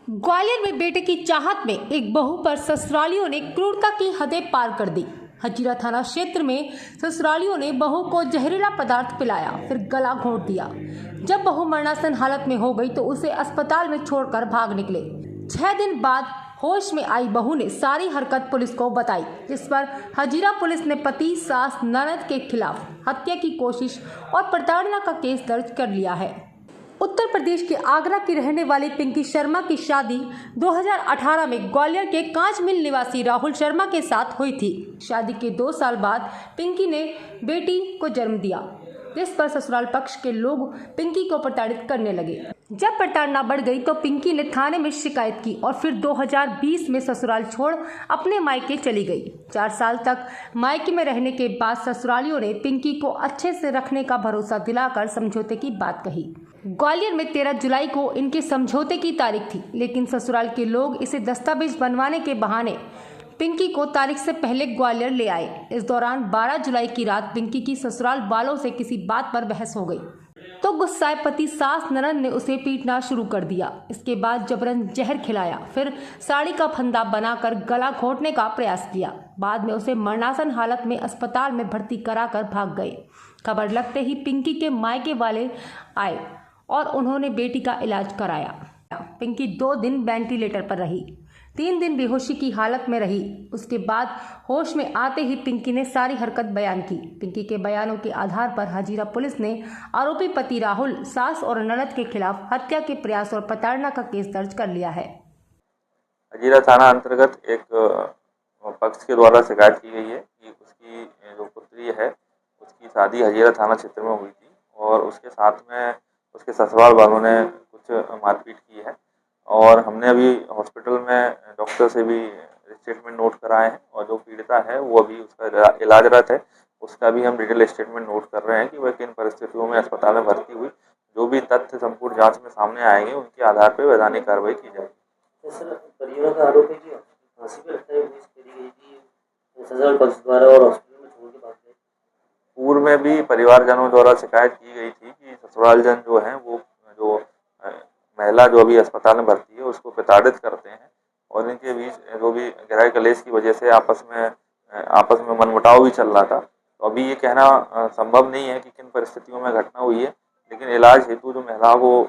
ग्वालियर में बेटे की चाहत में एक बहू पर ससुरालियों ने क्रूरता की हदें पार कर दी। हजीरा थाना क्षेत्र में ससुरालियों ने बहू को जहरीला पदार्थ पिलाया, फिर गला घोंट दिया। जब बहू मरणासन हालत में हो गई तो उसे अस्पताल में छोड़कर भाग निकले। 6 दिन बाद होश में आई बहू ने सारी हरकत पुलिस को बताई, जिस पर हजीरा पुलिस ने पति, सास, ननद के खिलाफ हत्या की कोशिश और प्रताड़ना का केस दर्ज कर लिया है। उत्तर प्रदेश के आगरा की रहने वाली पिंकी शर्मा की शादी 2018 में ग्वालियर के कांच मिल निवासी राहुल शर्मा के साथ हुई थी। शादी के 2 साल बाद पिंकी ने बेटी को जन्म दिया, जिस पर ससुराल पक्ष के लोग पिंकी को प्रताड़ित करने लगे। जब प्रताड़ना बढ़ गई तो पिंकी ने थाने में शिकायत की और फिर 2020 में ससुराल छोड़ अपने मायके चली गई। 4 साल तक मायके में रहने के बाद ससुरालियों ने पिंकी को अच्छे से रखने का भरोसा दिलाकर समझौते की बात कही। ग्वालियर में 13 जुलाई को इनके समझौते की तारीख थी, लेकिन ससुराल के लोग इसे दस्तावेज बनवाने के बहाने पिंकी को तारीख से पहले ग्वालियर ले आए। इस दौरान 12 जुलाई की रात पिंकी की ससुराल वालों से किसी बात पर बहस हो गई तो गुस्साए पति, सास, ननद ने उसे पीटना शुरू कर दिया। इसके बाद जबरन जहर खिलाया, फिर साड़ी का फंदा बनाकर गला घोंटने का प्रयास किया। बाद में उसे मरणासन हालत में अस्पताल में भर्ती कराकर भाग गए। खबर लगते ही पिंकी के मायके वाले आए और उन्होंने बेटी का इलाज कराया। पिंकी 2 दिन वेंटिलेटर पर रही, 3 दिन बेहोशी की हालत में रही। उसके बाद होश में आते ही पिंकी ने सारी हरकत बयान की। पिंकी के बयानों के आधार पर हजीरा पुलिस ने आरोपी पति राहुल, सास और ननद के खिलाफ हत्या के प्रयास और प्रताड़ना का केस दर्ज कर लिया है। हजीरा थाना अंतर्गत एक पक्ष के द्वारा शिकायत की गई है कि उसकी जो पुत्री है उसकी शादी हजीरा थाना क्षेत्र में हुई थी और उसके साथ में उसके ससुराल वालों ने कुछ मारपीट की है और हमने अभी हॉस्पिटल में डॉक्टर से भी स्टेटमेंट नोट कराए हैं और जो पीड़िता है वो अभी उसका इलाजरत है। उसका भी हम डिटेल स्टेटमेंट नोट कर रहे हैं कि वह किन परिस्थितियों में अस्पताल में भर्ती हुई। जो भी तथ्य संपूर्ण जांच में सामने आएंगे उनके आधार पर वैधानिक कार्रवाई की जाएगी। सर, परिवार का आरोप है कि फांसी पे लगता है पुलिस करी गई थी ससुराल पक्ष द्वारा और हॉस्पिटल में छोड़ के भाग गए। पूर्व में भी परिवारजनों द्वारा शिकायत की गई थी कि ससुरालजन जो हैं वो जो महिला जो अभी अस्पताल में भर्ती है उसको प्रताड़ित करते हैं और इनके बीच जो भी गृह कलेश की वजह से आपस में मनमुटाव भी चल रहा था। तो अभी ये कहना संभव नहीं है कि किन परिस्थितियों में घटना हुई है, लेकिन इलाज हेतु जो महिला को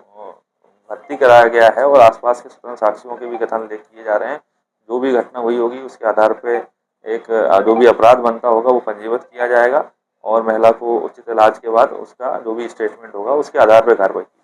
भर्ती कराया गया है और आसपास के स्वतंत्र साक्षियों के भी कथन किए जा रहे हैं। जो भी घटना हुई होगी उसके आधार पे एक जो भी अपराध बनता होगा वो पंजीबद्ध किया जाएगा और महिला को उचित इलाज के बाद उसका जो भी स्टेटमेंट होगा उसके आधार पर कार्रवाई की जाएगी।